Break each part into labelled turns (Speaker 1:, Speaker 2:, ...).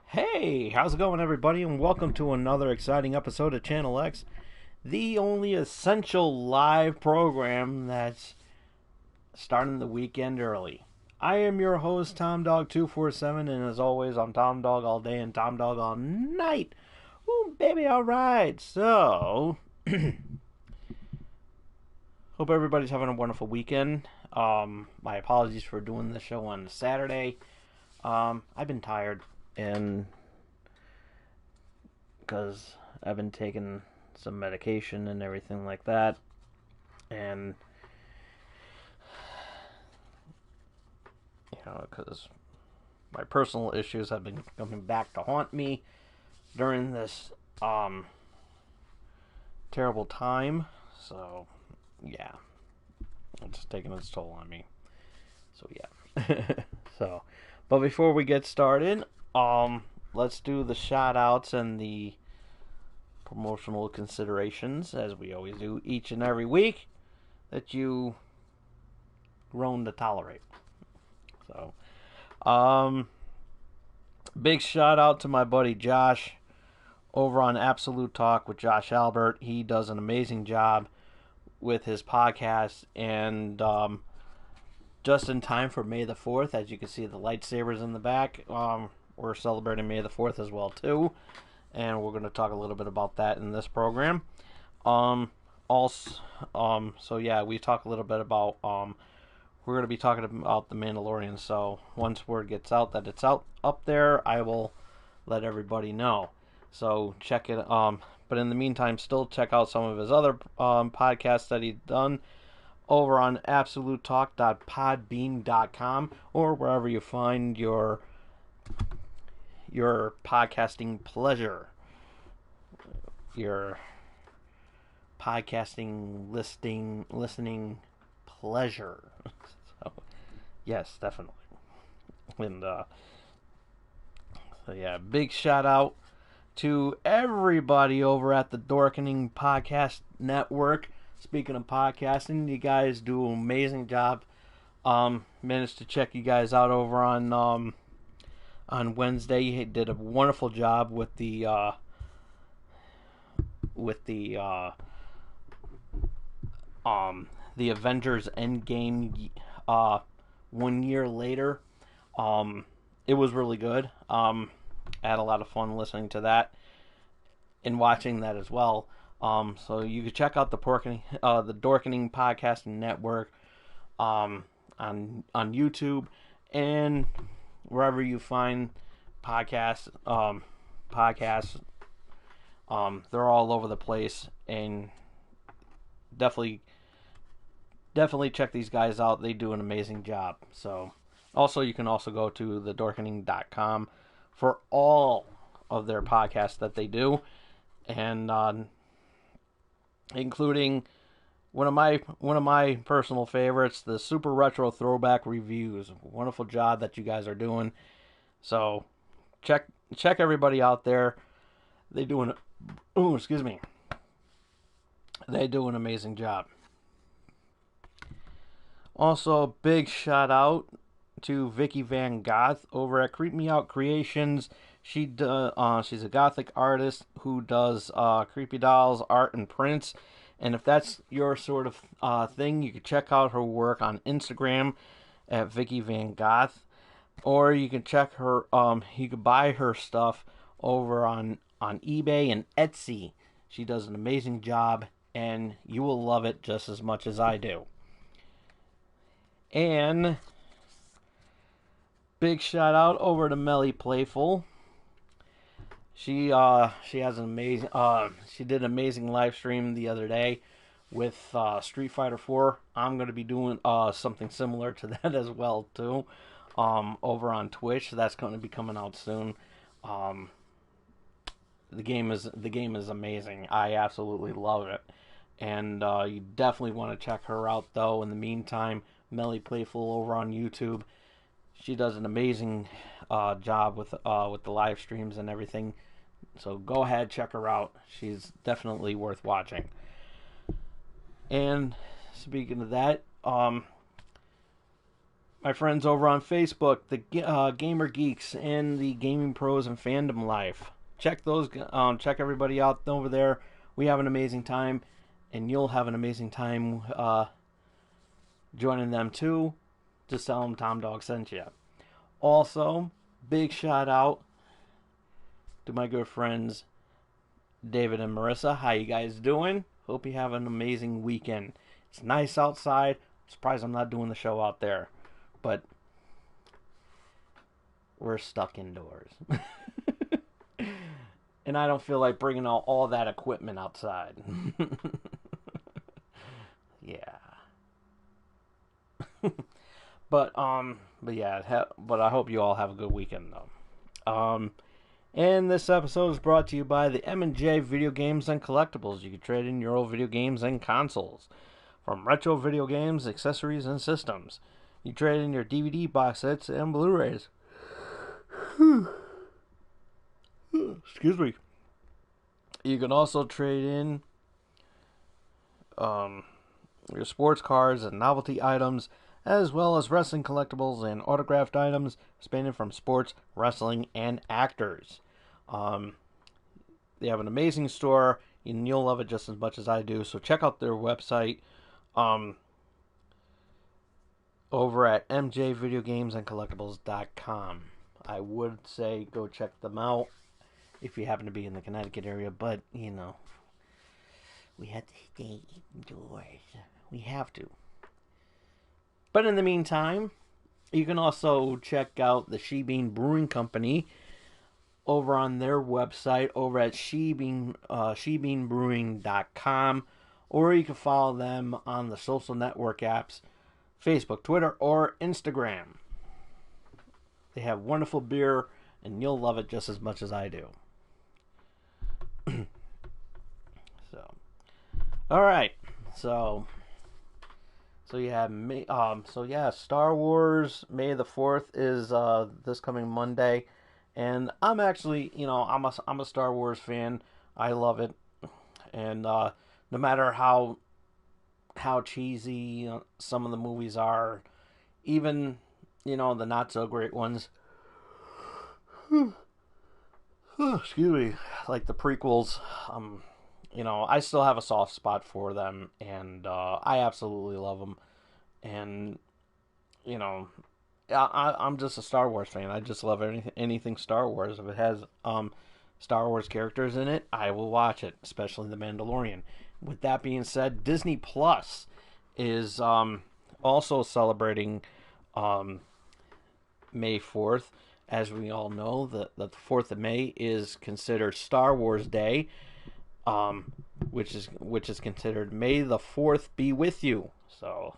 Speaker 1: Hey, how's it going, everybody? And welcome to another exciting episode of Channel X, the only essential live program that's starting the weekend early. I am your host, Tom Dog 247, and as always, I'm Tom Dog all day and Tom Dog all night. Ooh, baby, alright. So, hope everybody's having a wonderful weekend. My apologies for doing the show on Saturday. I've been tired, and because I've been taking some medication and everything like that, and because my personal issues have been coming back to haunt me during this terrible time. So yeah, it's taking its toll on me. So yeah. So, but before we get started, let's do the shout outs and the promotional considerations, as we always do each and every week, that you grown to tolerate. So, big shout out to my buddy Josh over on Absolute Talk with Josh Albert. He does an amazing job with his podcast, and just in time for May the 4th, as you can see the lightsabers in the back. We're celebrating May the 4th as well too, and we're going to talk a little bit about that in this program. Also, so yeah, we talk a little bit about we're going to be talking about the Mandalorian. So once word gets out that it's out up there, I will let everybody know. So check it. But in the meantime, still check out some of his other podcasts that he's done over on absolutetalk.podbean.com or wherever you find your podcasting pleasure, your podcasting listening pleasure. So yes, definitely. And so yeah, big shout out to everybody over at the Dorkening Podcast Network. Speaking of podcasting, you guys do an amazing job. Managed to check you guys out over on Wednesday. You did a wonderful job with the Avengers Endgame 1 year later. It was really good. I had a lot of fun listening to that and watching that as well. So you can check out the Dorkening Podcasting Network on YouTube and wherever you find podcasts. They're all over the place, and definitely check these guys out. They do an amazing job. So also, you can also go to thedorkening.com for all of their podcasts that they do, and including one of my personal favorites, the Super Retro Throwback Reviews. Wonderful job that you guys are doing. So check everybody out there. They do an amazing job. Also, big shout out to Vicky Van Goth over at Creep Me Out Creations. She's a gothic artist who does creepy dolls, art, and prints. And if that's your sort of thing, you can check out her work on Instagram at Vicky Van Goth, or you can check her. You can buy her stuff over on eBay and Etsy. She does an amazing job, and you will love it just as much as I do. And big shout out over to Melly Playful. She has an amazing she did an amazing live stream the other day with Street Fighter 4. I'm going to be doing something similar to that as well too, over on Twitch. That's going to be coming out soon. The game is amazing. I absolutely love it, and you definitely want to check her out though. In the meantime, Melly Playful over on YouTube. She does an amazing job with the live streams and everything. So go ahead, check her out. She's definitely worth watching. And speaking of that, my my friends over on Facebook, the Gamer Geeks and the Gaming Pros and Fandom Life. Check those. Check everybody out over there. We have an amazing time, and you'll have an amazing time joining them too. Just tell them Tom Dog sent you. Also, big shout out to my good friends David and Marissa. How you guys doing? Hope you have an amazing weekend. It's nice outside. I'm surprised I'm not doing the show out there, but we're stuck indoors. And I don't feel like bringing all that equipment outside. Yeah. But I hope you all have a good weekend though. And this episode is brought to you by the M&J Video Games and Collectibles. You can trade in your old video games and consoles, from retro video games, accessories, and systems. You trade in your DVD box sets and Blu-rays. Excuse me. You can also trade in your sports cards and novelty items, as well as wrestling collectibles and autographed items spanning from sports, wrestling, and actors. They have an amazing store, and you'll love it just as much as I do. So check out their website over at mjvideogamesandcollectibles.com. I would say go check them out if you happen to be in the Connecticut area, but, you know, we have to stay indoors. We have to. But in the meantime, you can also check out the She-Bean Brewing Company over on their website over at shebeanbrewing.com, or you can follow them on the social network apps, Facebook, Twitter, or Instagram. They have wonderful beer, and you'll love it just as much as I do. All right, so Star Wars May the 4th is this coming Monday, and I'm actually, I'm a Star Wars fan. I love it, and no matter how cheesy some of the movies are, even the not so great ones. Excuse me, like the prequels. I still have a soft spot for them, and I absolutely love them. And I'm just a Star Wars fan. I just love anything Star Wars. If it has Star Wars characters in it, I will watch it, especially The Mandalorian. With that being said, Disney Plus is also celebrating May 4th. As we all know, the 4th of May is considered Star Wars Day, which is considered May the 4th be with you. So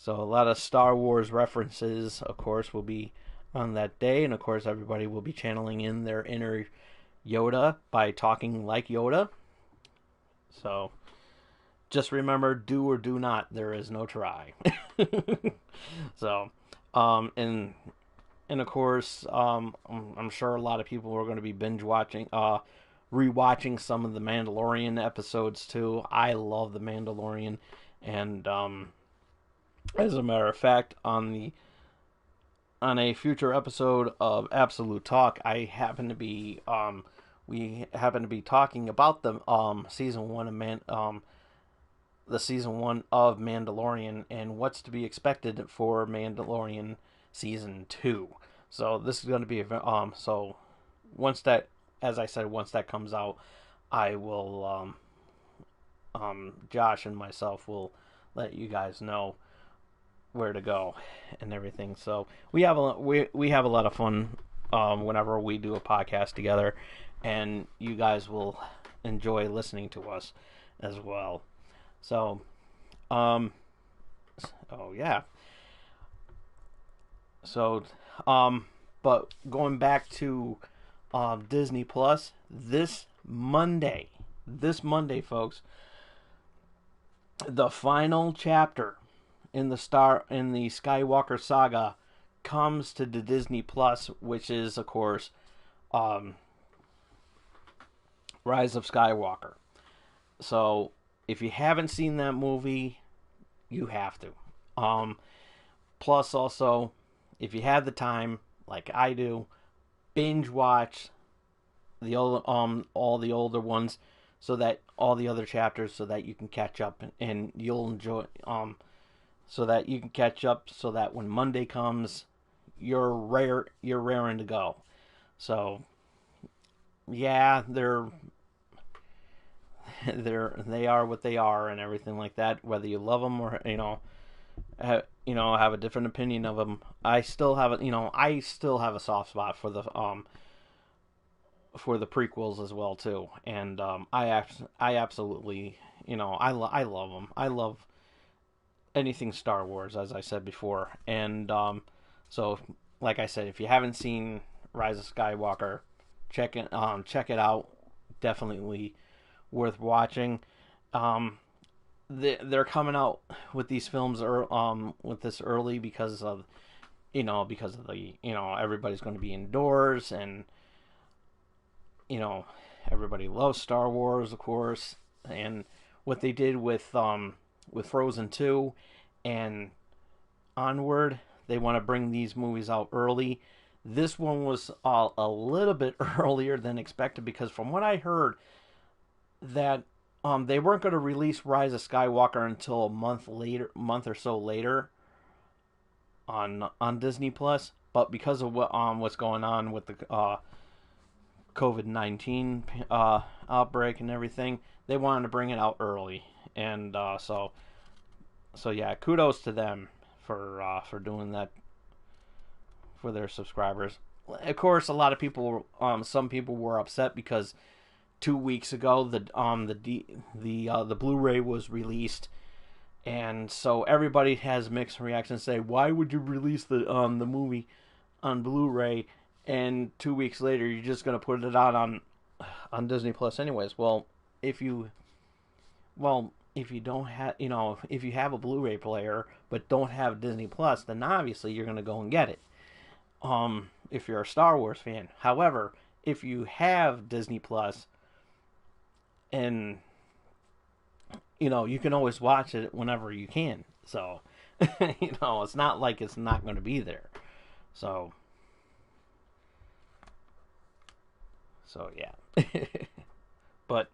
Speaker 1: a lot of Star Wars references, of course, will be on that day, and of course everybody will be channeling in their inner Yoda by talking like Yoda. So just remember, do or do not. There is no try. So, and of course, I'm sure a lot of people are going to be binge watching, rewatching some of the Mandalorian episodes too. I love the Mandalorian, and as a matter of fact, on a future episode of Absolute Talk, we happen to be talking about the season 1 of Mandalorian and what's to be expected for Mandalorian season 2. So this is going to be so once that, as I said, once that comes out, I will Josh and myself will let you guys know where to go and everything. So we have a lot of fun whenever we do a podcast together, and you guys will enjoy listening to us as well. So but going back to Disney Plus, this Monday, folks, the final chapter in the Skywalker saga comes to the Disney Plus, which is, of course, Rise of Skywalker. So if you haven't seen that movie, you have to. Plus, also, if you have the time, like I do, binge watch the all the older ones, so that all the other chapters, so that you can catch up and you'll enjoy so that you can catch up, so that when Monday comes, you're raring to go. So yeah, they are what they are and everything like that. Whether you love them or have a different opinion of them, I still have a soft spot for the prequels as well too. And I absolutely I love them. I love anything Star Wars, as I said before. And so like I said, if you haven't seen Rise of Skywalker, check it out. Definitely worth watching. Um, they're coming out with these films with this early because of the everybody's going to be indoors, and you know everybody loves Star Wars, of course. And what they did with Frozen 2 and Onward, they want to bring these movies out early. This one was a little bit earlier than expected, because from what I heard, that they weren't going to release Rise of Skywalker until a month or so later on Disney Plus. But because of what's going on with the COVID-19 outbreak and everything, they wanted to bring it out early. And so yeah, kudos to them for doing that for their subscribers. Of course, a lot of people, some people were upset because 2 weeks ago the Blu-ray was released, and so everybody has mixed reactions. Say, why would you release the movie on Blu-ray, and 2 weeks later you're just gonna put it out on Disney Plus anyways? If you don't have, if you have a Blu-ray player but don't have Disney Plus, then obviously you're gonna go and get it. If you're a Star Wars fan. However, if you have Disney Plus, and you can always watch it whenever you can. So, it's not like it's not going to be there. So, yeah. But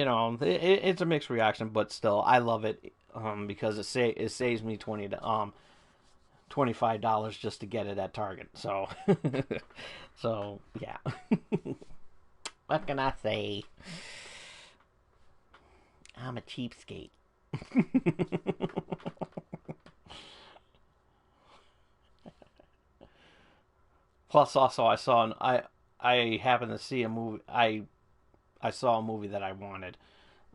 Speaker 1: it's a mixed reaction, but still, I love it because it saves me $25 just to get it at Target. So, so yeah. What can I say? I'm a cheapskate. Plus, also, I happened to see a movie. I saw a movie that I wanted,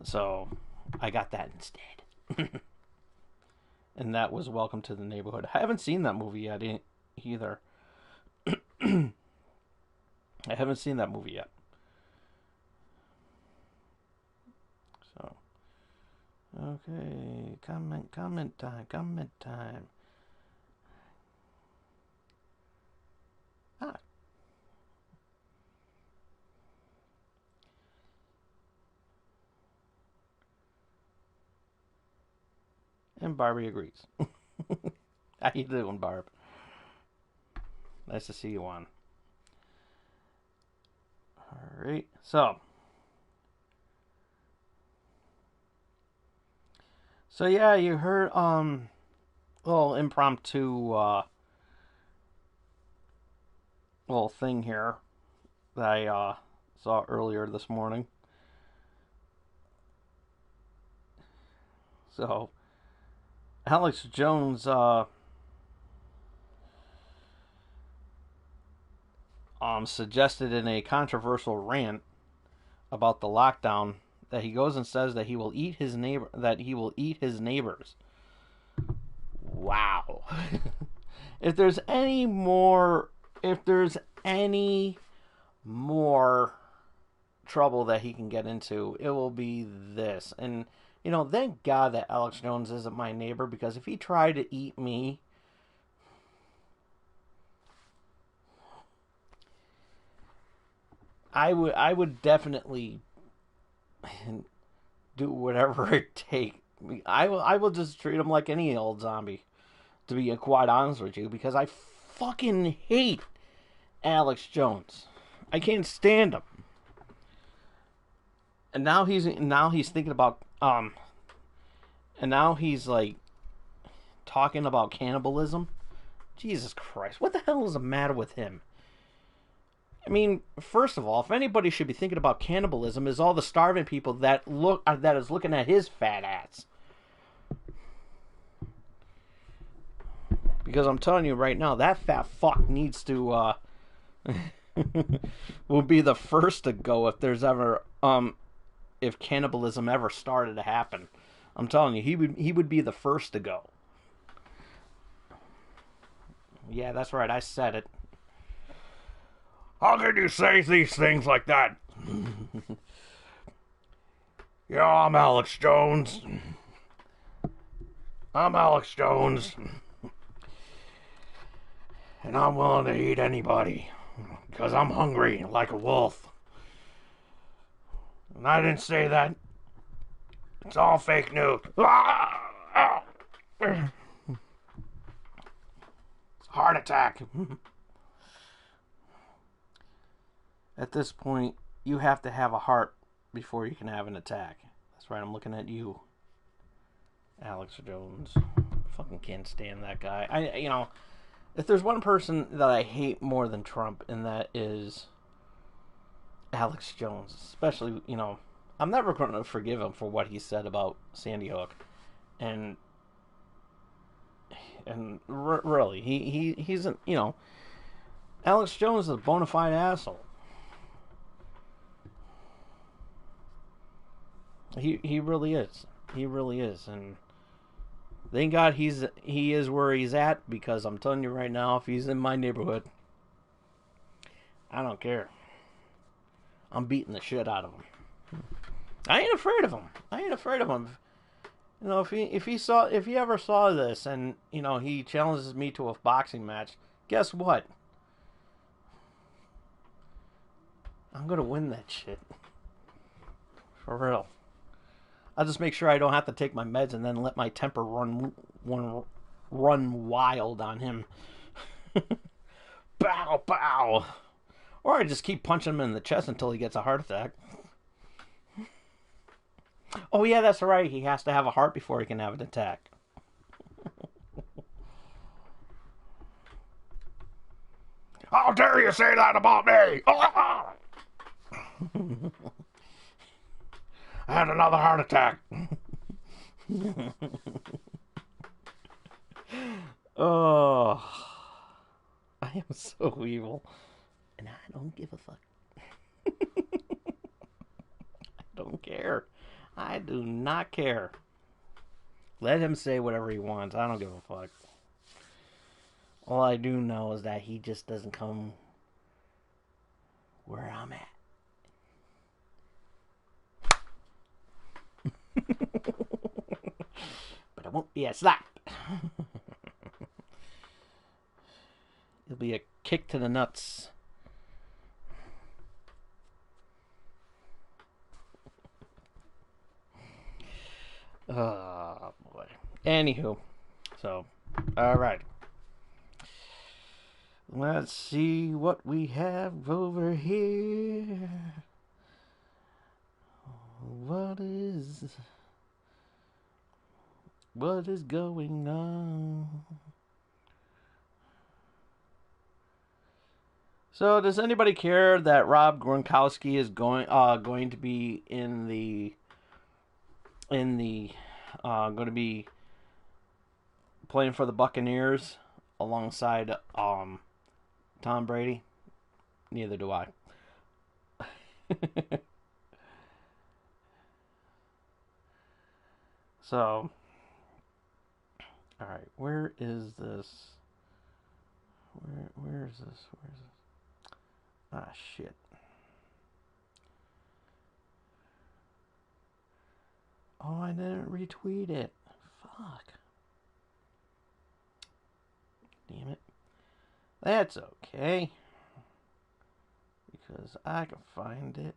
Speaker 1: so I got that instead. And that was Welcome to the Neighborhood. I haven't seen that movie yet either. I haven't seen that movie yet. So, okay, comment time. Ah. And Barbie agrees. How you doing, Barb? Nice to see you on. Alright, so yeah, you heard little impromptu little thing here that I saw earlier this morning. So Alex Jones suggested in a controversial rant about the lockdown that he goes and says that he will eat his neighbors. Wow. if there's any more trouble that he can get into, it will be this. And thank God that Alex Jones isn't my neighbor, because if he tried to eat me, I would definitely do whatever it takes. I will just treat him like any old zombie, to be quite honest with you, because I fucking hate Alex Jones. I can't stand him. And now he's thinking about and now he's like talking about cannibalism. Jesus Christ, what the hell is the matter with him? I mean, first of all, if anybody should be thinking about cannibalism, is all the starving people that is looking at his fat ass. Because I'm telling you right now, that fat fuck needs to will be the first to go if there's ever if cannibalism ever started to happen. I'm telling you, he would be the first to go. Yeah, that's right, I said it. How can you say these things like that? Yeah, I'm Alex Jones. I'm Alex Jones. And I'm willing to eat anybody. Because I'm hungry like a wolf. And I didn't say that. It's all fake news. It's a heart attack. At this point, you have to have a heart before you can have an attack. That's right, I'm looking at you, Alex Jones. Fucking can't stand that guy. If there's one person that I hate more than Trump, and that is Alex Jones. Especially, I'm never going to forgive him for what he said about Sandy Hook. And really, he's Alex Jones is a bona fide asshole. He really is. He really is. And thank God he is where he's at, because I'm telling you right now, if he's in my neighborhood, I don't care. I'm beating the shit out of him. I ain't afraid of him. If he ever saw this and he challenges me to a boxing match, guess what? I'm gonna win that shit. For real. I'll just make sure I don't have to take my meds and then let my temper run wild on him. Bow, bow. Or I just keep punching him in the chest until he gets a heart attack. Oh yeah, that's right. He has to have a heart before he can have an attack. How dare you say that about me? I had another heart attack. Oh, I am so evil. And I don't give a fuck. I don't care. I do not care. Let him say whatever he wants. I don't give a fuck. All I do know is that he just doesn't come where I'm at. But it won't be a slap. It'll be a kick to the nuts. Oh boy. Anywho, so alright. Let's see what we have over here. What is going on? So, does anybody care that Rob Gronkowski is going to be going to be playing for the Buccaneers alongside Tom Brady? Neither do I. So, all right, where is this? Where is this? Ah, shit. Oh, I didn't retweet it. Fuck. Damn it. That's okay. Because I can find it.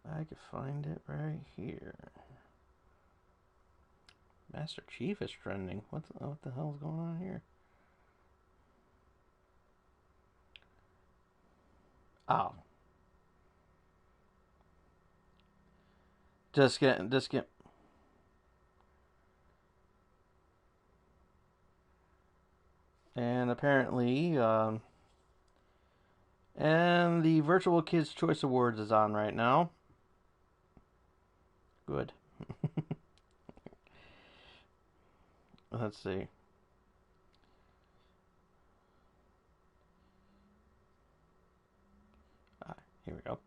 Speaker 1: I can find it right here. Master Chief is trending. What the hell is going on here? Oh, just get. And apparently, and the Virtual Kids Choice Awards is on right now. Good. Let's see. Here we go.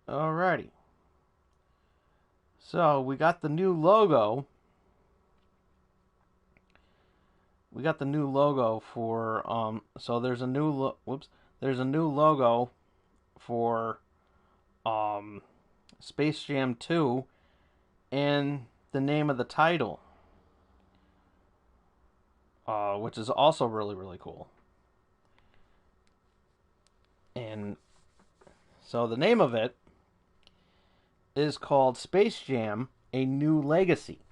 Speaker 1: Alrighty. So we got the new logo. We got the new logo for So there's a new There's a new logo for Space Jam 2 and the name of the title, which is also really really cool. And so the name of it is called Space Jam: A New Legacy.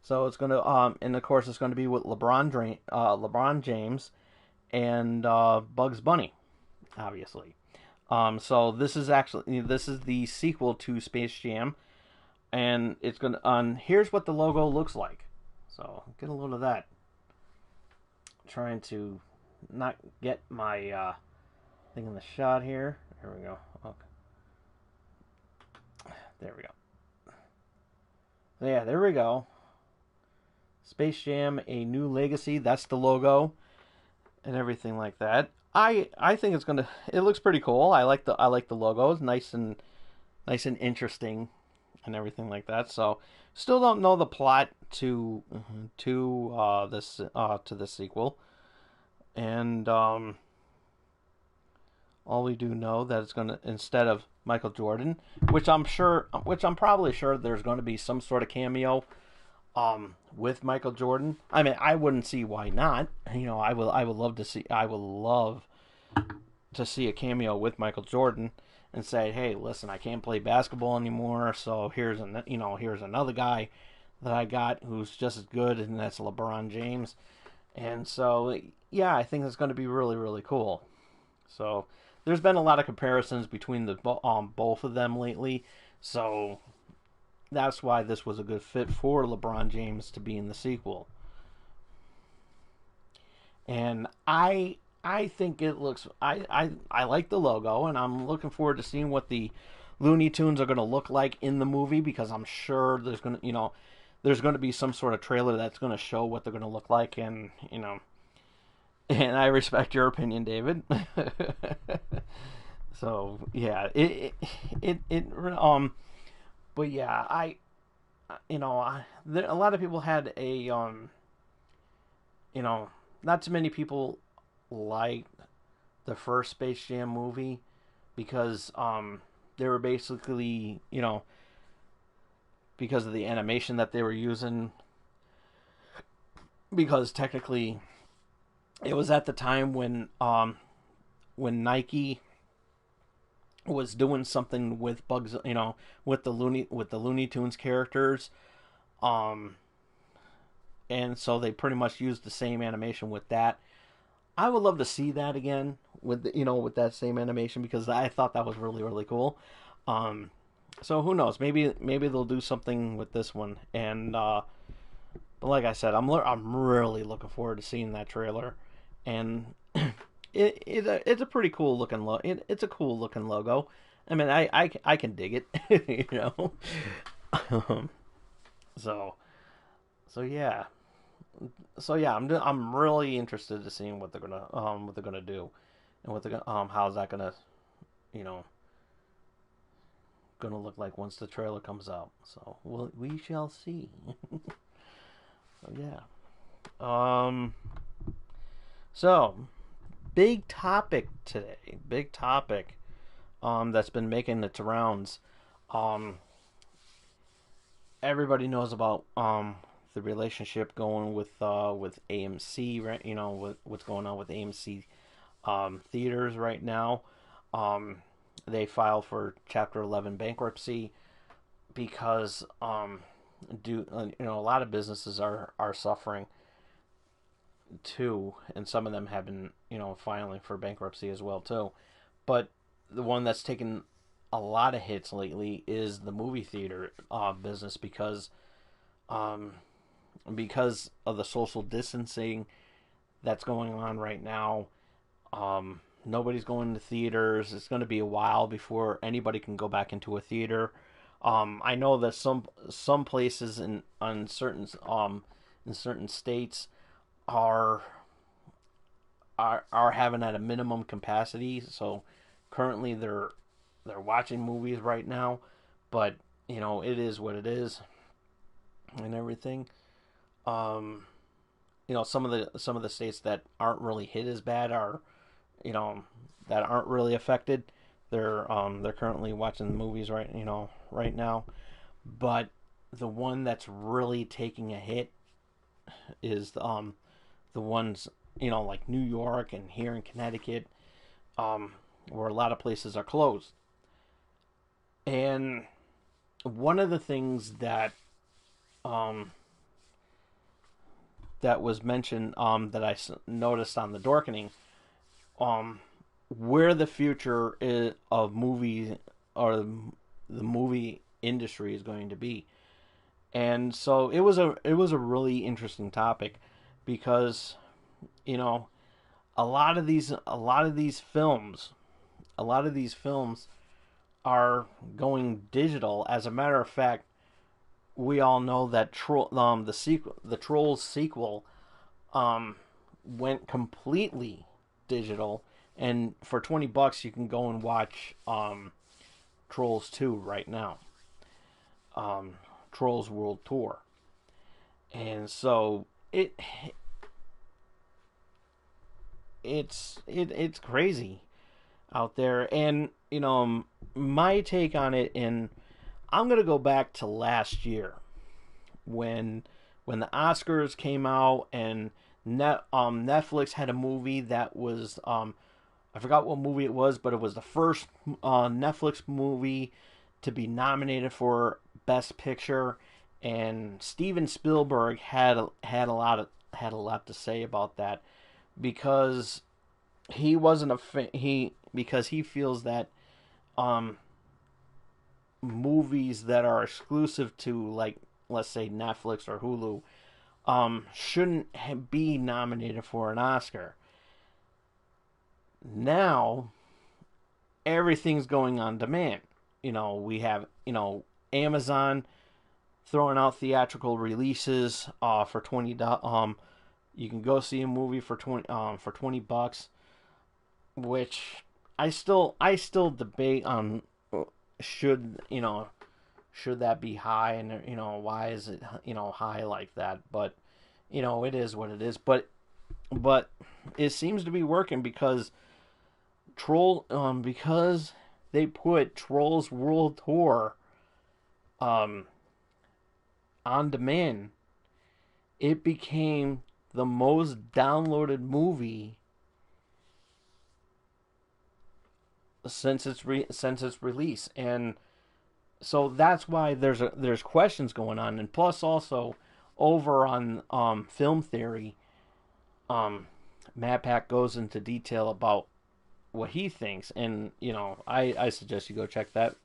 Speaker 1: So it's going to and of course it's going to be with LeBron James and Bugs Bunny, obviously. So this is the sequel to Space Jam, and it's going to here's what the logo looks like. So get a load of that. I'm trying to not get my thing in the shot here. There we go. Okay. There we go. Yeah, there we go. Space Jam: A New Legacy. That's the logo and everything like that. I think it looks pretty cool. I like the logo. It's nice and interesting and everything like that. So still don't know the plot to this sequel. And all we do know that it's going to, instead of Michael Jordan, which I'm probably sure there's going to be some sort of cameo with Michael Jordan. I mean, I wouldn't see why not. I would love to see a cameo with Michael Jordan and say, "Hey, listen, I can't play basketball anymore, so here's another guy that I got who's just as good, and that's LeBron James." And so, yeah, I think it's going to be really really cool. So, there's been a lot of comparisons between both of them lately. So, that's why this was a good fit for LeBron James to be in the sequel. And I think it looks I like the logo, and I'm looking forward to seeing what the Looney Tunes are going to look like in the movie, because I'm sure there's going to be some sort of trailer that's going to show what they're going to look like, and and I respect your opinion, David. So yeah, but yeah, a lot of people had not too many people liked the first Space Jam movie because they were basically, because of the animation that they were using, because technically it was at the time when Nike was doing something with with the Looney Tunes characters, um, and so they pretty much used the same animation with that. I would love to see that again with that same animation, because I thought that was really really cool. Um, so who knows? Maybe they'll do something with this one. And but like I said, I'm really looking forward to seeing that trailer, and it's a pretty cool looking it's a cool looking logo. I mean, I can dig it, Um, so yeah, I'm really interested to seeing what they're gonna do, and how's that gonna you know gonna look like once the trailer comes out. So we shall see. So yeah. Um. So big topic today. Big topic. That's been making its rounds. Um. Everybody knows about the relationship going with AMC, right? What's going on with AMC theaters right now. They filed for Chapter 11 bankruptcy because a lot of businesses are suffering too, and some of them have been filing for bankruptcy as well too. But the one that's taken a lot of hits lately is the movie theater business um, because of the social distancing that's going on right now. Nobody's going to theaters. It's going to be a while before anybody can go back into a theater. I know that some places in certain states are are having at a minimum capacity. So currently they're watching movies right now, but it is what it is and everything. Um, some of the states that aren't really hit as bad are you know that aren't really affected. They're currently watching the movies right now, but the one that's really taking a hit is the ones like New York and here in Connecticut, um, where a lot of places are closed. And one of the things um, that was mentioned that noticed on the Dorkening, um, where the future of movies or the movie industry is going to be. And so it was a really interesting topic because you know a lot of these films are going digital. As a matter of fact, we all know that the Trolls sequel um, went completely digital, and for $20 you can go and watch Trolls 2 right now, um, Trolls World Tour, and so it's crazy out there, and my take on it, and I'm gonna go back to last year when the Oscars came out and Netflix had a movie that was I forgot what movie it was, but it was the first Netflix movie to be nominated for Best Picture, and Steven Spielberg had a lot to say about that because he wasn't because he feels that um movies that are exclusive to, like, let's say Netflix or Hulu shouldn't be nominated for an Oscar. Now everything's going on demand. We have Amazon throwing out theatrical releases for $20. You can go see a movie for $20, which I still debate on should should that be high, and why is it high like that. But it is what it is. But it seems to be working because they put Trolls World Tour um on demand. It became the most downloaded movie since its release, and so that's why there's questions going on. And plus, also over on Film Theory, um, Matt Pack goes into detail about what he thinks, and I suggest you go check that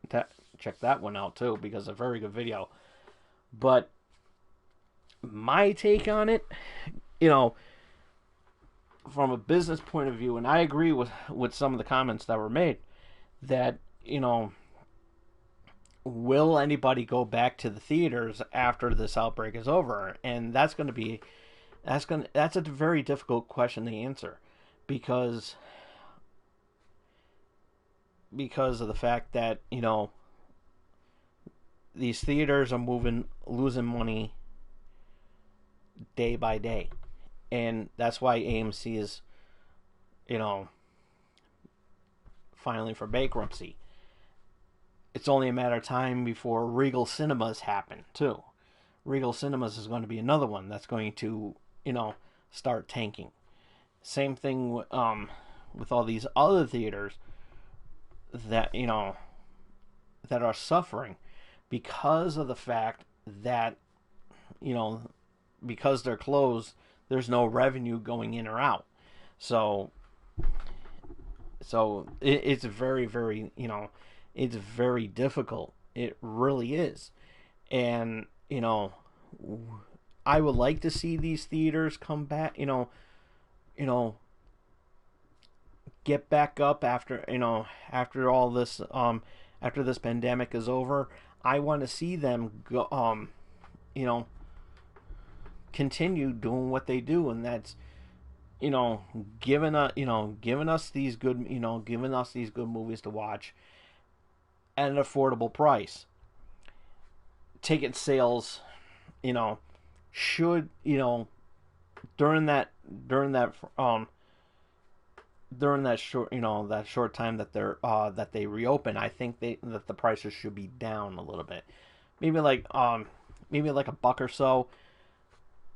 Speaker 1: one out too, because it's a very good video. But my take on it, you know, from a business point of view, and I agree with some of the comments that were made, that will anybody go back to the theaters after this outbreak is over? And that's a very difficult question to answer, because of the fact that these theaters are losing money day by day, and that's why AMC is you know filing for bankruptcy. It's only a matter of time before Regal Cinemas happen too. Regal Cinemas is going to be another one that's going to start tanking. Same thing with all these other theaters that that are suffering because of the fact that, you know, because they're closed, there's no revenue going in or out. So it's very, very, it's very difficult. It really is. And, I would like to see these theaters come back, you know, get back up after, after all this, after this pandemic is over. I want to see them go, you know, continue doing what they do, and that's, giving us these good, giving us these good movies to watch at an affordable price. Ticket sales, you know, should, during that during that during that short, that short time that they reopen, I think that the prices should be down a little bit, maybe like maybe like a buck or so,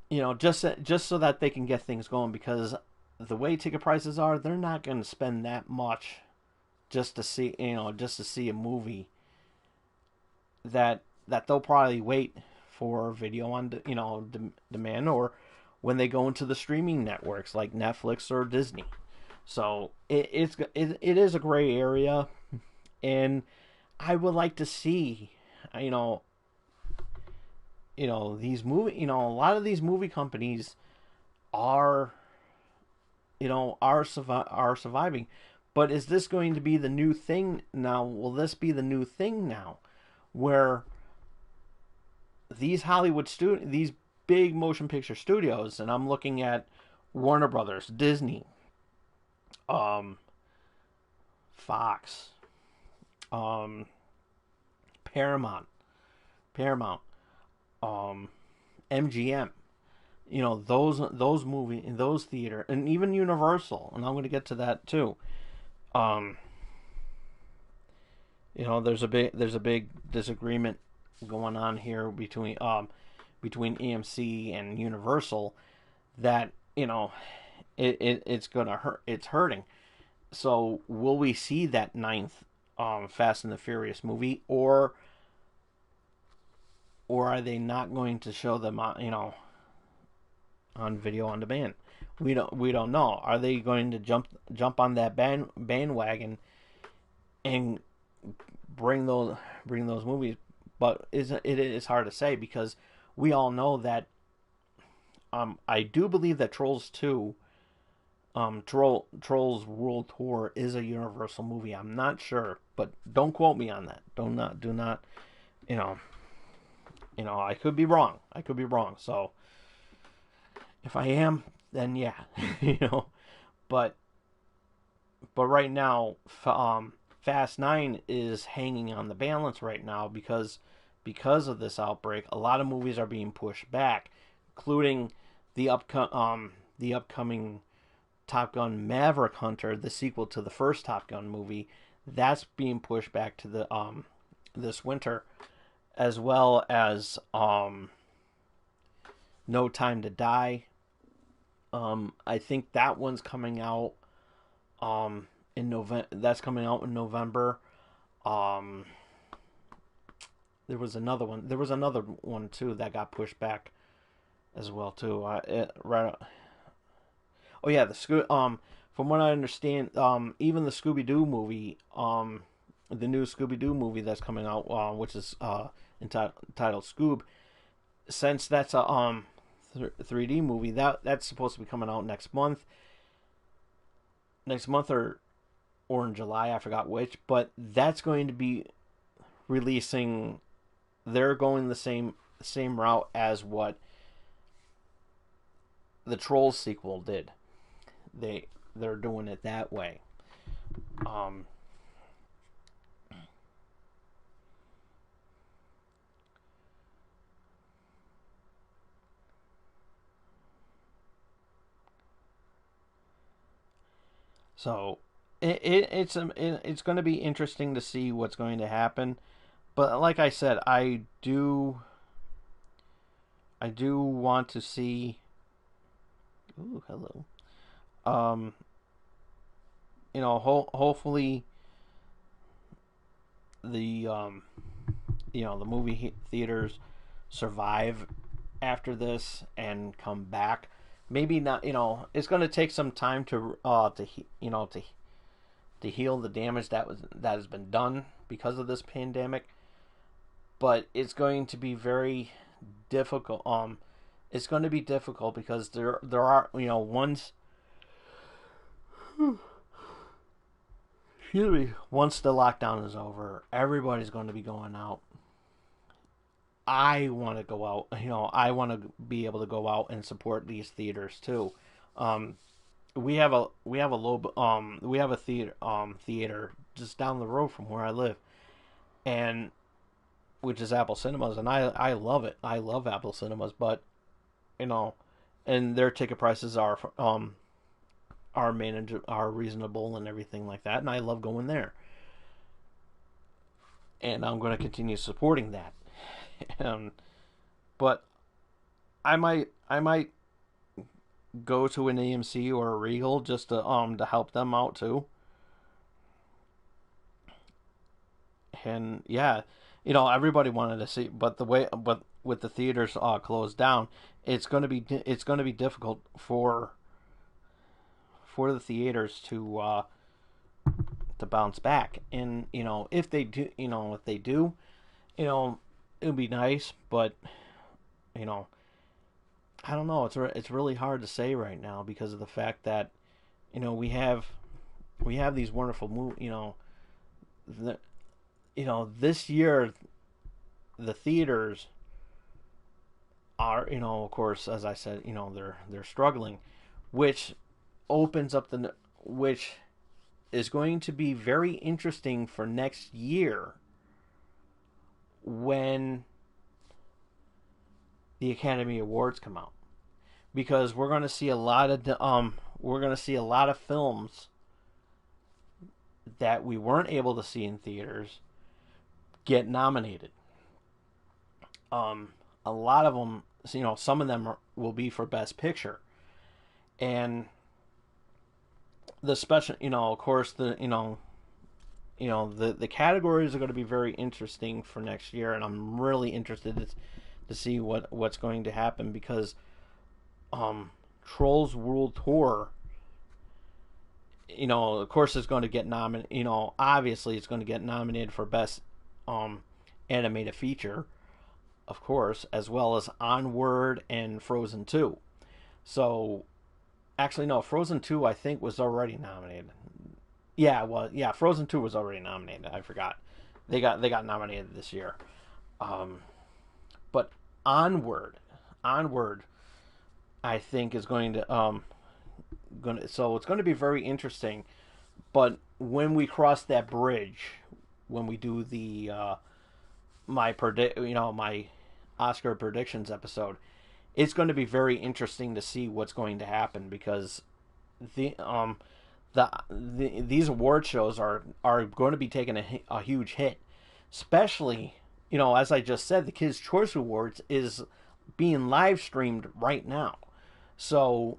Speaker 1: just so that they can get things going, because the way ticket prices are, they're not going to spend that much just to see a movie that they'll probably wait for video on demand, or when they go into the streaming networks like Netflix or Disney. So it is a gray area, and I would like to see, you know these movie a lot of these movie companies are are surviving. But is this going to be the new thing now? Will this be the new thing now, where these big motion picture studios, and I'm looking at Warner Brothers, Disney, um, Fox, um, Paramount, Paramount, um, MGM. Those movie in those theater, and even Universal, and I'm going to get to that too. Um, there's a big disagreement going on here between EMC and Universal, that it's gonna hurt. It's hurting. So will we see that ninth Fast and the Furious movie, or are they not going to show them on video on demand? We don't know. Are they going to jump on that bandwagon and bring those movies? But it is hard to say, because we all know that I do believe that Trolls 2, Trolls World Tour, is a Universal movie. I'm not sure, but don't quote me on that. Do not, you know I could be wrong. So if I am, then yeah, you know. But right now, Fast 9 is hanging on the balance right now, because of this outbreak. A lot of movies are being pushed back, including the upcoming Top Gun Maverick Hunter, the sequel to the first Top Gun movie. That's being pushed back to the this winter, as well as No Time to Die. I think that one's coming out in November. That's coming out in November. Um, there was another one. There was another one too that got pushed back as well too. Right. Oh yeah, From what I understand, even the Scooby Doo movie, the new Scooby Doo movie that's coming out, which is entitled Scoob, since that's a 3D movie, that's supposed to be coming out next month, or in July, I forgot which, but that's going to be releasing. They're going the same route as what the Trolls sequel did. They're doing it that way. Um, so it's going to be interesting to see what's going to happen. But like I said, I do want to see. Ooh, hello. Um, hopefully the the movie theaters survive after this and come back. Maybe not. It's going to take some time to heal the damage that has been done because of this pandemic. But it's going to be very difficult. It's going to be difficult because there are once excuse me, once the lockdown is over, everybody's going to be going out. I want to go out. I want to be able to go out and support these theaters too. Um, we have a theater just down the road from where I live, and which is Apple Cinemas, and I love it. I love Apple Cinemas, but you know, and their ticket prices are reasonable and everything like that, and I love going there, and I'm going to continue supporting that. um, but I might go to an AMC or a Regal just to help them out too. And yeah, everybody wanted to see, but with the theaters closed down, it's going to be difficult for the theaters to bounce back. And if they do, you know, it would be nice, but you know, I don't know. It's really hard to say right now because of the fact that we have these wonderful movies. The, this year the theaters are, of course, as I said, they're struggling, which opens up which is going to be very interesting for next year when the Academy Awards come out, because we're going to see a lot of films that we weren't able to see in theaters get nominated. A lot of them, some of them will be for Best Picture, and the special, of course, the categories are going to be very interesting for next year, and I'm really interested to see what's going to happen because Trolls World Tour, of course, is going to get nominated. Obviously, it's going to get nominated for Best Animated Feature, of course, as well as Onward and Frozen 2. So, actually, no, Frozen 2 I think was already nominated. Yeah, well, yeah, Frozen 2 was already nominated. I forgot. They got nominated this year. But Onward, I think is going to so it's going to be very interesting. But when we cross that bridge, when we do the my Oscar predictions episode, it's going to be very interesting to see what's going to happen because these award shows are going to be taking a huge hit, especially as I just said, the Kids Choice Awards is being live streamed right now, so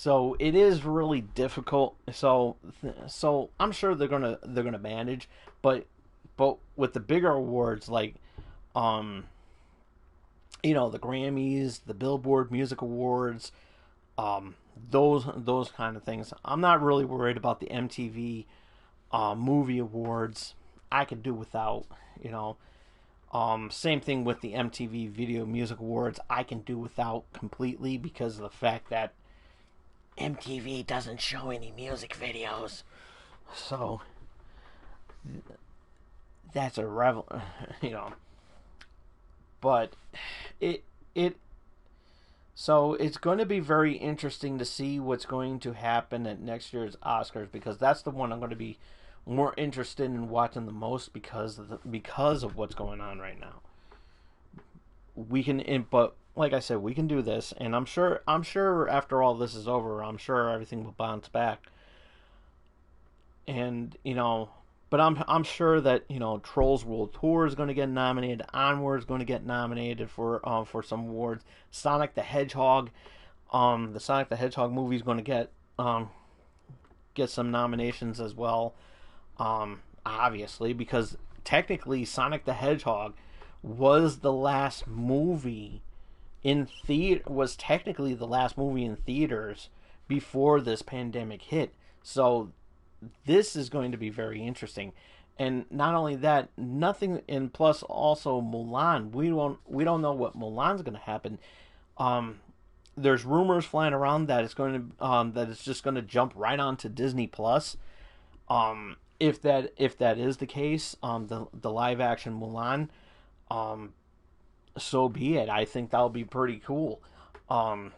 Speaker 1: it is really difficult. So I'm sure they're gonna manage, but with the bigger awards like the Grammys, the Billboard Music Awards, those kind of things, I'm not really worried about the MTV Movie Awards. I could do without. Same thing with the MTV Video Music Awards. I can do without completely because of the fact that MTV doesn't show any music videos. So that's a but it so it's going to be very interesting to see what's going to happen at next year's Oscars because that's the one I'm going to be more interested in watching the most because of what's going on right now. But like I said, we can do this, and I'm sure after all this is over, I'm sure everything will bounce back. And but I'm sure that Trolls World Tour is going to get nominated. Onward is going to get nominated for some awards. The Sonic the Hedgehog movie is going to get some nominations as well. Obviously, because technically Sonic the Hedgehog was the last movie in theater, was technically the last movie in theaters before this pandemic hit. So this is going to be very interesting. And not only that, nothing, and plus also Mulan. We don't know what Mulan's going to happen. Um, there's rumors flying around that it's going to that it's just going to jump right onto Disney Plus. If that is the case, the live action Mulan, um, so be it. I think that'll be pretty cool. Um,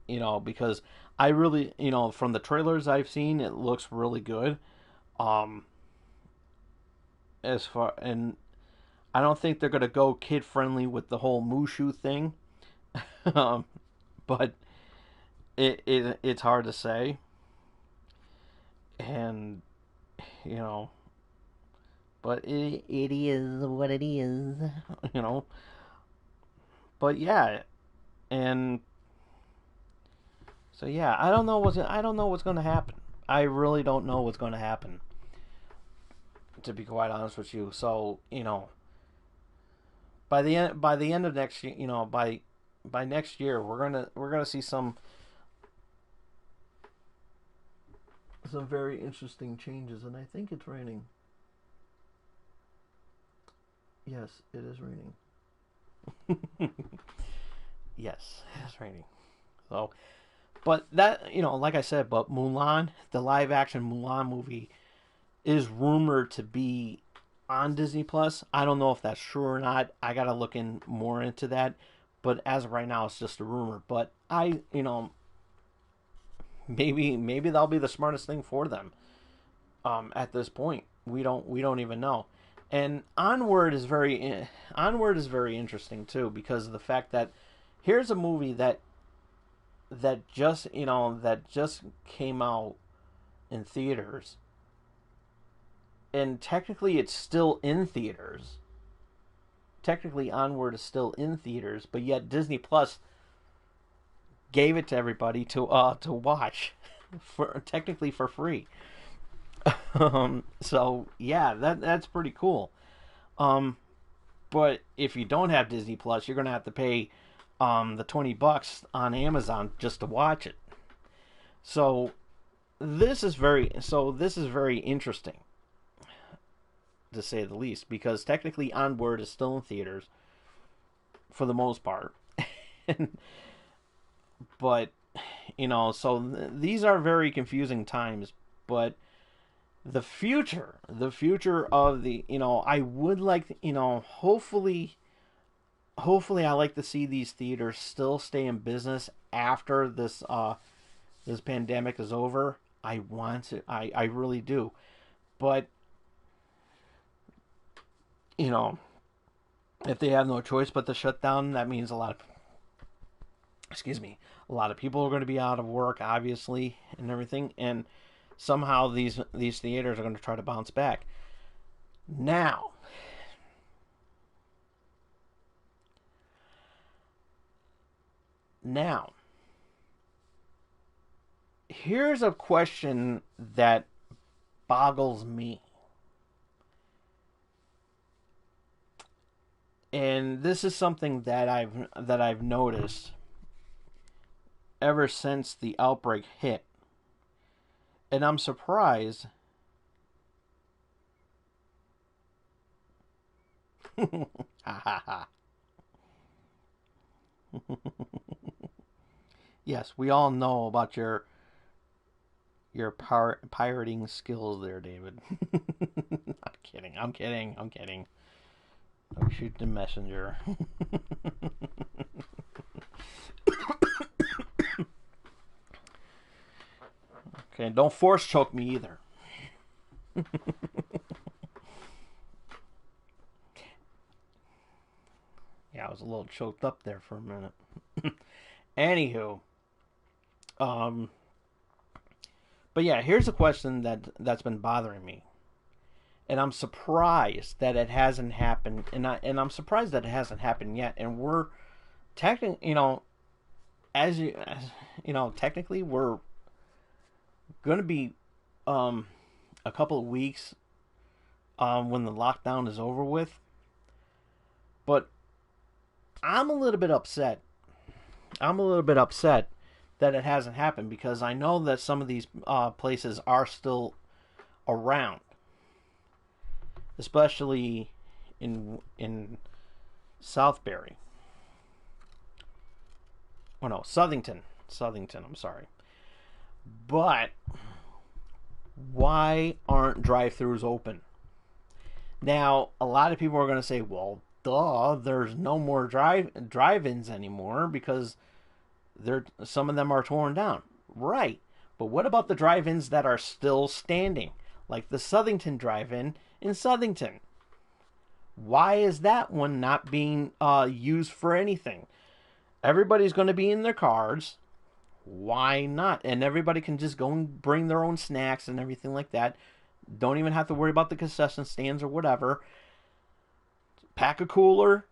Speaker 1: because I really, from the trailers I've seen, it looks really good. Um, as far and I don't think they're gonna go kid friendly with the whole Mushu thing. um, but it's hard to say, and you know, but it is what it is, you know. But yeah, and so yeah, I don't know what's gonna happen. I really don't know what's gonna happen, to be quite honest with you. So by the end of next year, by next year, we're gonna see some very interesting changes, and I think it's raining. Yes, it is raining. Yes, it's raining. So, but that like I said, but Mulan, the live action Mulan movie, is rumored to be on Disney Plus. I don't know if that's true or not. I gotta look in more into that. But as of right now, it's just a rumor. But maybe that'll be the smartest thing for them. At this point, we don't even know. And Onward is very interesting too, because of the fact that here's a movie that just came out in theaters, and technically it's still in theaters. Technically, Onward is still in theaters, but yet Disney Plus gave it to everybody to watch for technically for free. So yeah, that's pretty cool. Um, but if you don't have Disney Plus, you're gonna have to pay the $20 on Amazon just to watch it. So this is very interesting, to say the least, because technically Onward is still in theaters for the most part. But these are very confusing times. But the future of I would like, hopefully I like to see these theaters still stay in business after this pandemic is over. I want to, I really do. But you know if they have no choice but to shut down, that means excuse me, a lot of people are going to be out of work, obviously, and everything, and somehow these theaters are going to try to bounce back. Now, now, here's a question that boggles me, and this is something that I've noticed ever since the outbreak hit, and I'm surprised. Ha ha ha. Yes, we all know about your pirating skills there, David. I'm kidding. I'm kidding. I'm kidding. Don't shoot the messenger. Okay, don't force choke me either. Yeah, I was a little choked up there for a minute. Anywho, um, but yeah, here's a question that's been bothering me, and I'm surprised that it hasn't happened, and I'm surprised that it hasn't happened yet. And we're technically, technically we're going to be um a couple of weeks when the lockdown is over with. But I'm a little bit upset. I'm a little bit upset that it hasn't happened, because I know that some of these places are still around, especially in Southbury. Oh no, Southington. I'm sorry. But why aren't drive-thrus open? Now, a lot of people are going to say, well, duh, there's no more drive-ins anymore because some of them are torn down. Right. But what about the drive-ins that are still standing? Like the Southington drive-in in Southington. Why is that one not being used for anything? Everybody's going to be in their cars. Why not? And everybody can just go and bring their own snacks and everything like that. Don't even have to worry about the concession stands or whatever. Pack a cooler,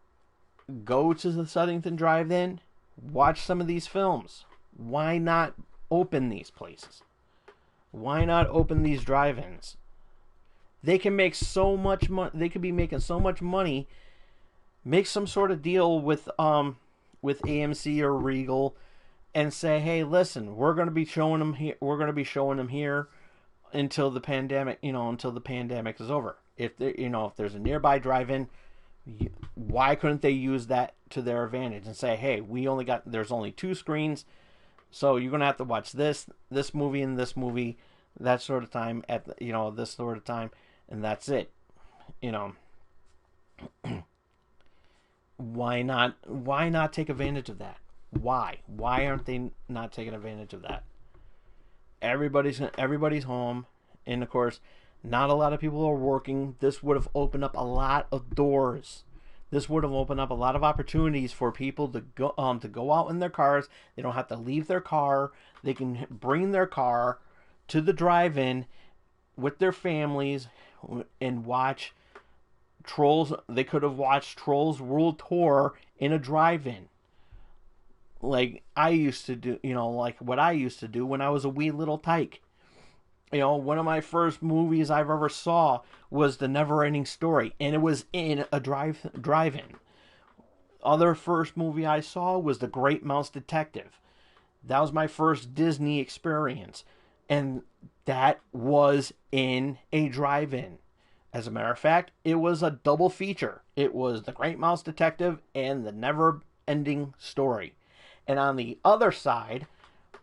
Speaker 1: go to the Southington Drive-In, watch some of these films. Why not open these places? Why not open these drive-ins? They can make so much money. They could be making so much money. Make some sort of deal with AMC or Regal, and say, hey, listen, we're going to be showing them here. We're going to be showing them here until the pandemic. Until the pandemic is over. If there's a nearby drive-in, why couldn't they use that to their advantage and say, hey, there's only 2 screens, so you're going to have to watch this movie and this movie, that sort of time at this sort of time, and that's it. Why not take advantage of that? Why aren't they not taking advantage of that? Everybody's home, and of course, not a lot of people are working. This would have opened up a lot of doors. This would have opened up a lot of opportunities for people to go out in their cars. They don't have to leave their car. They can bring their car to the drive-in with their families and watch Trolls. They could have watched Trolls World Tour in a drive-in, like I used to do. Like what I used to do when I was a wee little tyke. One of my first movies I've ever saw was The Never-Ending Story, and it was in a drive-in. Other first movie I saw was The Great Mouse Detective. That was my first Disney experience, and that was in a drive-in. As a matter of fact, it was a double feature. It was The Great Mouse Detective and The Never-Ending Story. And on the other side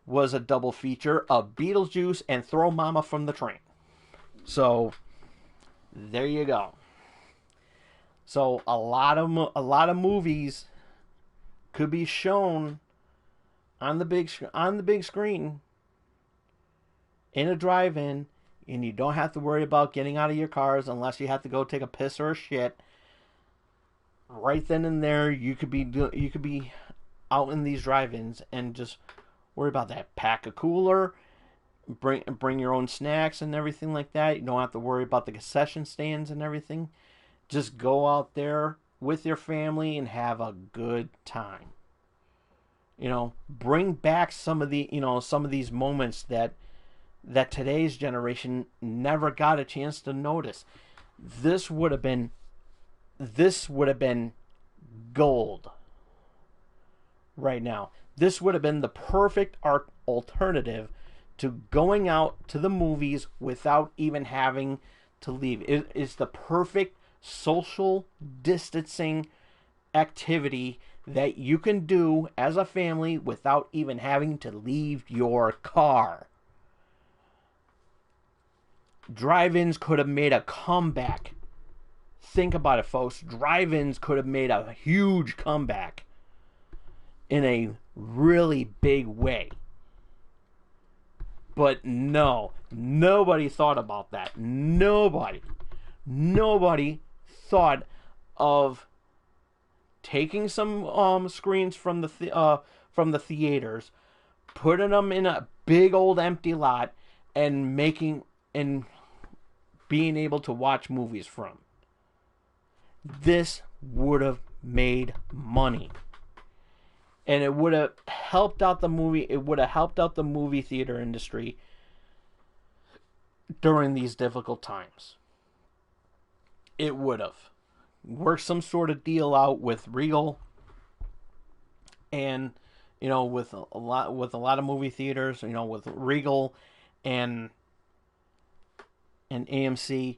Speaker 1: was a double feature of Beetlejuice and Throw Mama from the Train. So there you go. So a lot of movies could be shown on the big screen in a drive-in, and you don't have to worry about getting out of your cars unless you have to go take a piss or a shit. Right then and there, you could be out in these drive-ins and just worry about that. Pack a cooler, bring your own snacks and everything like that. You don't have to worry about the concession stands and everything. Just go out there with your family and have a good time. Bring back some of these moments that today's generation never got a chance to notice. This would have been gold right now. This would have been the perfect alternative to going out to the movies without even having to leave. It's the perfect social distancing activity that you can do as a family without even having to leave your car. Drive-ins could have made a comeback. Think about it, folks. Drive-ins could have made a huge comeback in a really big way. But no, nobody thought about that. Nobody thought of taking some screens from the theaters, putting them in a big old empty lot, and being able to watch movies from. This would have made money. And it would have helped out the movie theater industry during these difficult times. it would have worked some sort of deal out with Regal and with a lot of movie theaters, with Regal and AMC,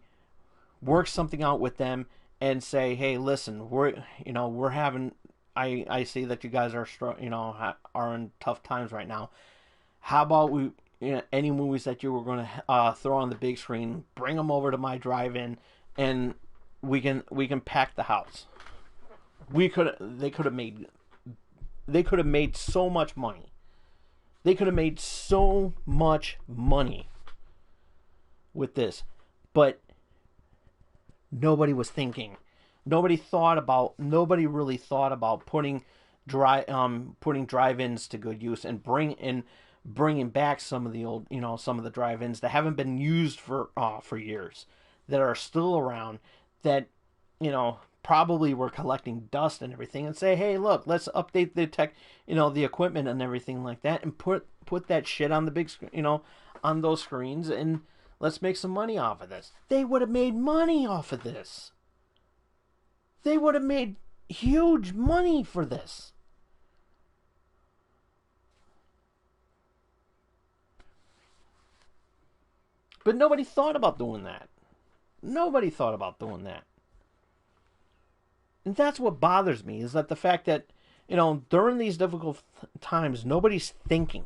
Speaker 1: work something out with them and say, hey, listen, we're having. I see that you guys are are in tough times right now. How about we any movies that you were going to throw on the big screen, bring them over to my drive-in, and we can pack the house. They could have made so much money. They could have made so much money with this, but nobody was thinking. Nobody really thought about putting drive-ins to good use and bringing back some of the old, some of the drive-ins that haven't been used for years, that are still around, that probably were collecting dust and everything, and say, hey, look, let's update the tech, the equipment and everything like that, and put that shit on the big screen, on those screens, and let's make some money off of this. They would have made money off of this. They would have made huge money for this. But nobody thought about doing that. Nobody thought about doing that. And that's what bothers me, is that the fact that, during these difficult times, nobody's thinking.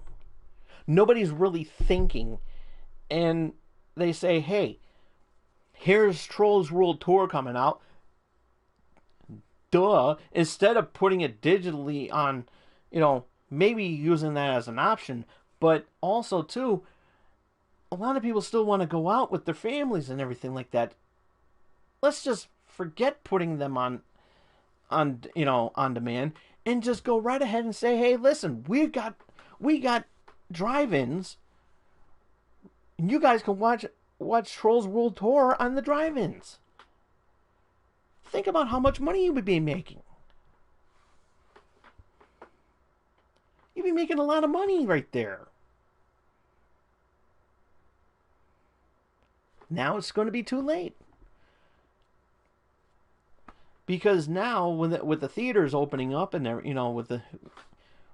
Speaker 1: Nobody's really thinking. And they say, hey, here's Trolls World Tour coming out. Duh. Instead of putting it digitally on, maybe using that as an option, but also, too, a lot of people still want to go out with their families and everything like that. Let's just forget putting them on demand, and just go right ahead and say, hey, listen, we got drive-ins, and you guys can watch Trolls World Tour on the drive-ins. Think about how much money you would be making. You'd be making a lot of money right there. Now it's going to be too late. Because now, with the theaters opening up and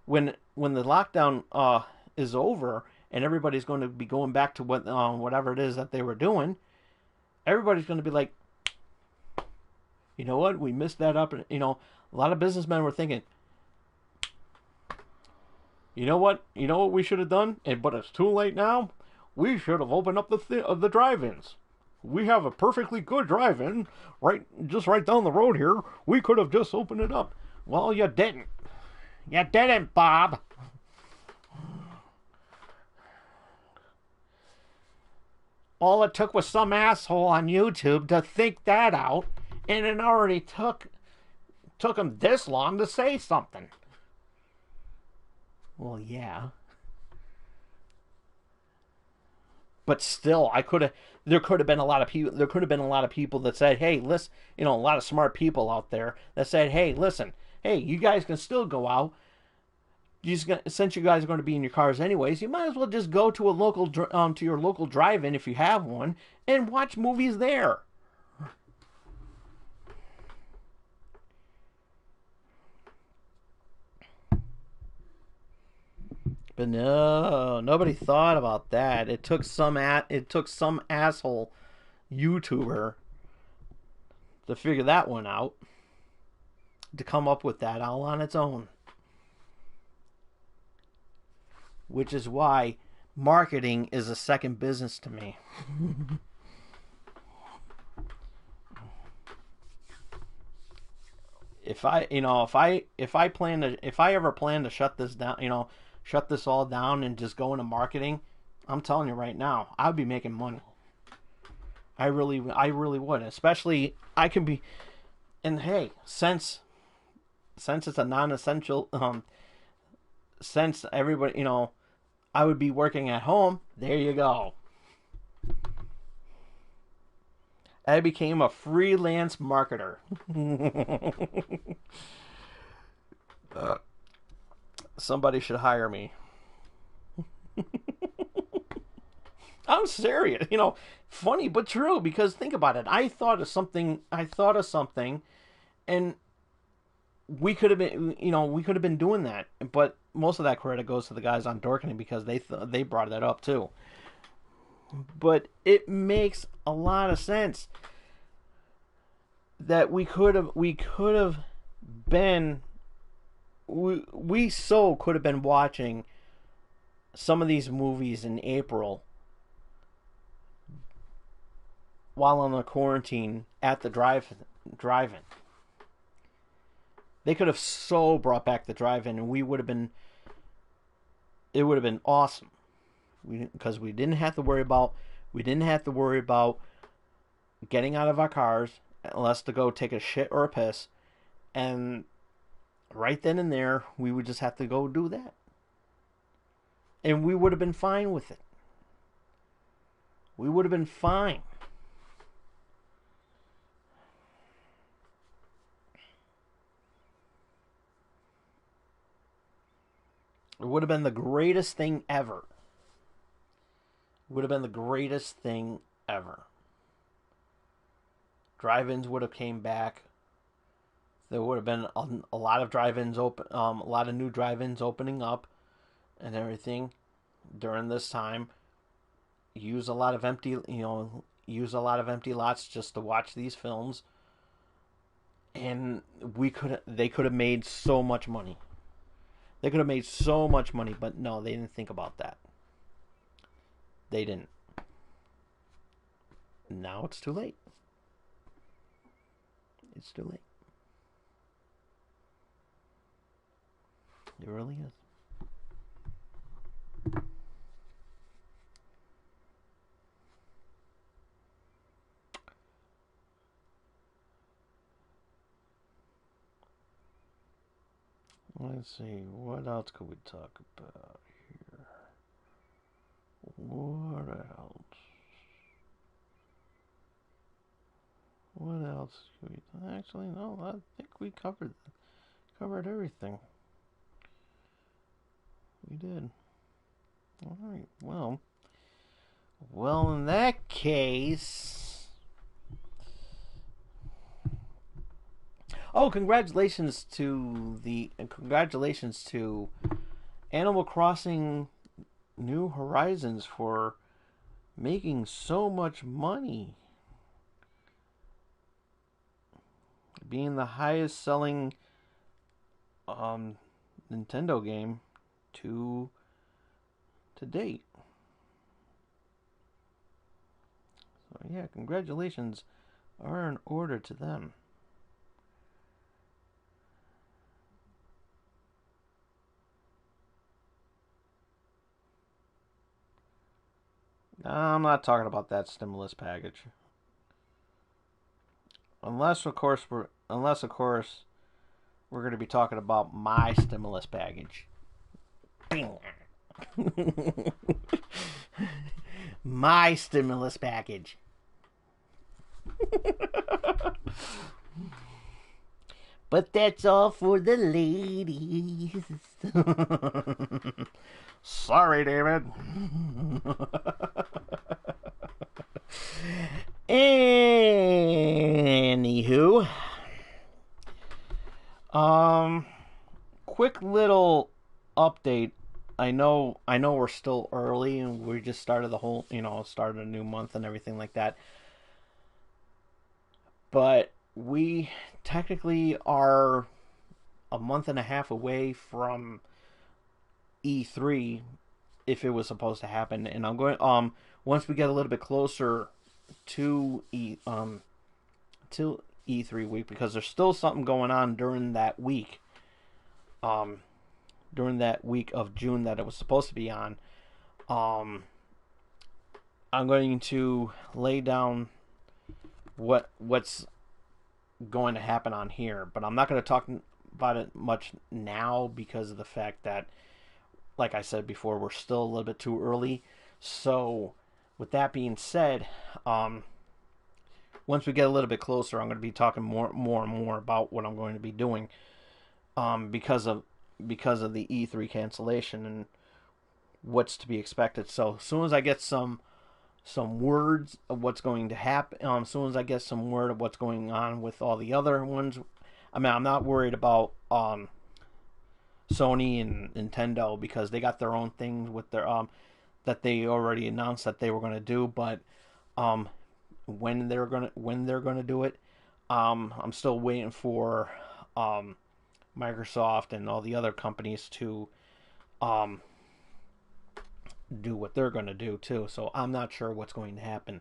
Speaker 1: when the lockdown is over and everybody's going to be going back to whatever it is that they were doing, everybody's going to be like, you know what, we missed that up. And a lot of businessmen were thinking, you know what we should have done, but it's too late now. We should have opened up the drive-ins. We have a perfectly good drive-in right down the road here. We could have just opened it up. Well, you didn't. You didn't, Bob. All it took was some asshole on YouTube to think that out, and it already took him this long to say something. Well, yeah. But still, there could have been a lot of people. There could have been a lot of people that said, "Hey, listen," a lot of smart people out there that said, "Hey, listen, hey, you guys can still go out. Since you guys are going to be in your cars anyways, you might as well just go to to your local drive-in if you have one, and watch movies there." But no, nobody thought about that. It took some asshole YouTuber to figure that one out, to come up with that all on its own. Which is why marketing is a second business to me. If I ever plan to shut this down, shut this all down and just go into marketing, I'm telling you right now, I'd be making money. I really would. Especially, I can be, and hey, since it's a non-essential, since everybody, I would be working at home. There you go. I became a freelance marketer. Somebody should hire me. sounds serious, funny but true. Because think about it. I thought of something. And we could have been doing that. But most of that credit goes to the guys on Dorkening because they brought that up too. But it makes a lot of sense that we could have been we so could have been watching some of these movies in April while on the quarantine at the drive-in. They could have so brought back the drive-in, and it would have been awesome. Because we didn't have to worry about getting out of our cars unless to go take a shit or a piss, and right then and there we would just have to go do that, and we would have been fine with it. We would have been fine. It would have been the greatest thing ever. Would have been the greatest thing ever. Drive-ins would have came back. There would have been a lot of drive-ins open, a lot of new drive-ins opening up, and everything during this time. Use a lot of empty lots just to watch these films, and they could have made so much money. They could have made so much money, but no, they didn't think about that. They didn't. Now it's too late. It's too late. It really is. Let's see, what else could we talk about here? What else? What else could we... Actually, no, I think we covered everything. We did. Alright, well, in that case... Oh, congratulations to Animal Crossing New Horizons for making so much money. Being the highest selling Nintendo game to date. So yeah, congratulations are in order to them. I'm not talking about that stimulus package. Unless of course we're going to be talking about my stimulus package. My stimulus package. But that's all for the ladies. Sorry, David. Anywho, quick little update. I know we're still early and we just started started a new month and everything like that. But we technically are a month and a half away from E3 if it was supposed to happen, and I'm going once we get a little bit closer to E3 week, because there's still something going on during that week of June that it was supposed to be on. I'm going to lay down what's going to happen on here, but I'm not going to talk about it much now because of the fact that, like I said before, we're still a little bit too early. So with that being said, once we get a little bit closer, I'm going to be talking more and more about what I'm going to be doing, because of the E3 cancellation and what's to be expected. So as soon as I get some some words of what's going to happen. As soon as I get some word of what's going on with all the other ones, I mean, I'm not worried about Sony and Nintendo because they got their own things with their that they already announced that they were going to do, but um, when they're gonna do it, I'm still waiting for Microsoft and all the other companies to um, do what they're going to do too. So I'm not sure what's going to happen.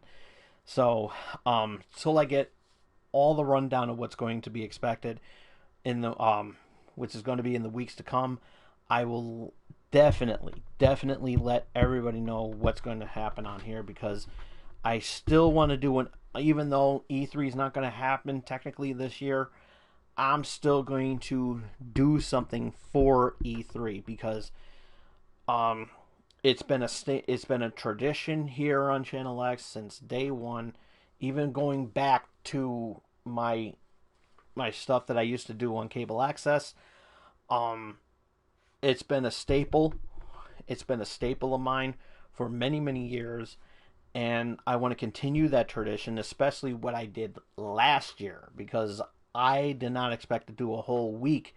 Speaker 1: So till I get all the rundown of what's going to be expected in the which is going to be in the weeks to come, I will definitely let everybody know what's going to happen on here because I still want to do an even though E3 is not going to happen technically this year, I'm still going to do something for E3 because um it's been a tradition here on Channel X since day one, even going back to my stuff that I used to do on cable access. Um, it's been a staple. It's been a staple of mine for many years, and I want to continue that tradition, especially what I did last year because I did not expect to do a whole week,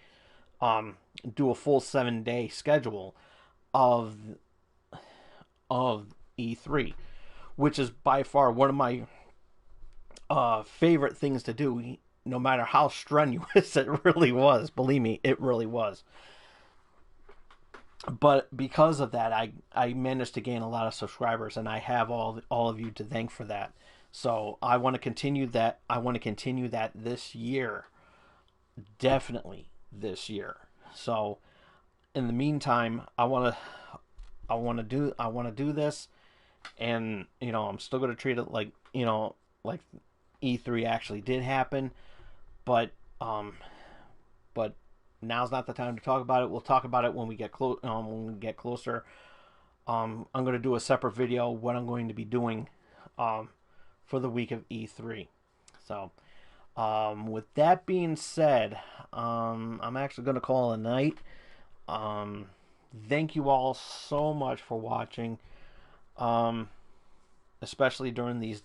Speaker 1: do a full 7 day schedule of E3, which is by far one of my favorite things to do. No matter how strenuous it really was, believe me, it really was. But because of that, I managed to gain a lot of subscribers, and I have all of you to thank for that. So I want to continue that. I want to continue that this year, definitely this year. So in the meantime, I want to do this, and I'm still going to treat it like like E3 actually did happen, but um, but now's not the time to talk about it. We'll talk about it when we get when we get closer. I'm going to do a separate video what I'm going to be doing um, for the week of E3. So, with that being said, I'm actually going to call it a night. Um, Thank you all so much for watching, um, especially during these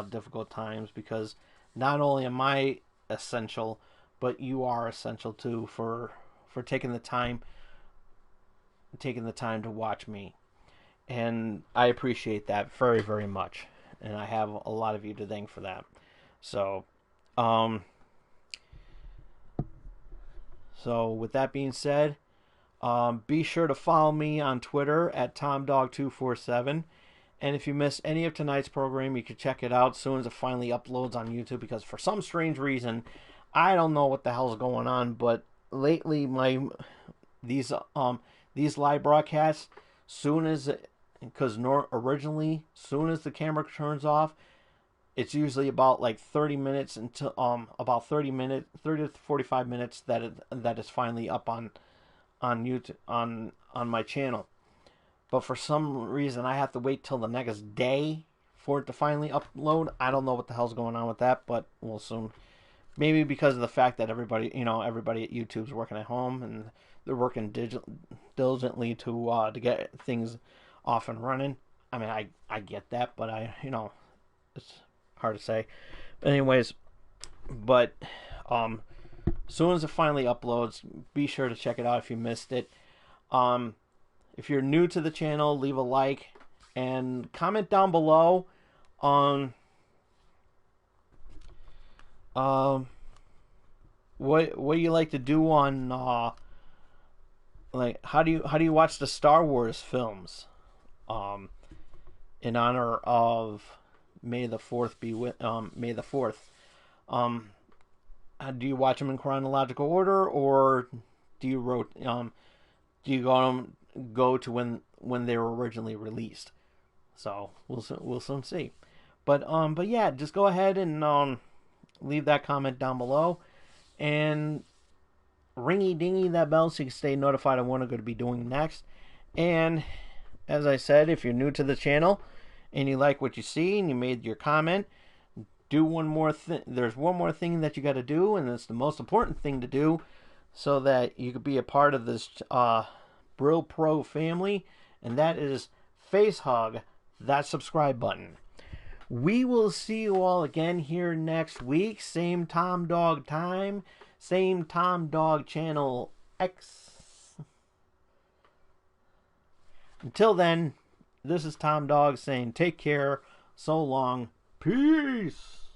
Speaker 1: difficult times because not only am I essential, but you are essential too for taking the time to watch me, and I appreciate that very much, and I have a lot of you to thank for that. So, um, with that being said, be sure to follow me on Twitter at TomDog247. And if you missed any of tonight's program, you can check it out as soon as it finally uploads on YouTube because for some strange reason, I don't know what the hell's going on, but lately these these live broadcasts, soon as because originally soon as the camera turns off, it's usually about like 30 minutes until about 30 to 45 minutes that is finally up on YouTube on my channel. But for some reason I have to wait till the next day for it to finally upload. I don't know what the hell's going on with that, but we'll soon. Maybe because of the fact that everybody at YouTube's working at home and they're working diligently to get things off and running. I mean, I get that, but it's hard to say. But anyways, but as soon as it finally uploads, be sure to check it out if you missed it. If you're new to the channel, leave a like and comment down below on what you like to do on like how do you watch the Star Wars films in honor of May the 4th be with May the 4th. Do you watch them in chronological order, or do you go to when they were originally released? So we'll soon see. But yeah, just go ahead and leave that comment down below, and ringy dingy that bell so you can stay notified on what I'm going to be doing next. And as I said, if you're new to the channel and you like what you see and you made your comment, do one more thing. There's one more thing that you got to do, and it's the most important thing to do, so that you could be a part of this Brill Pro family, and that is face hug that subscribe button. We will see you all again here next week. Same Tom Dog time. Same Tom Dog Channel X. Until then, this is Tom Dog saying take care. So long. Peace.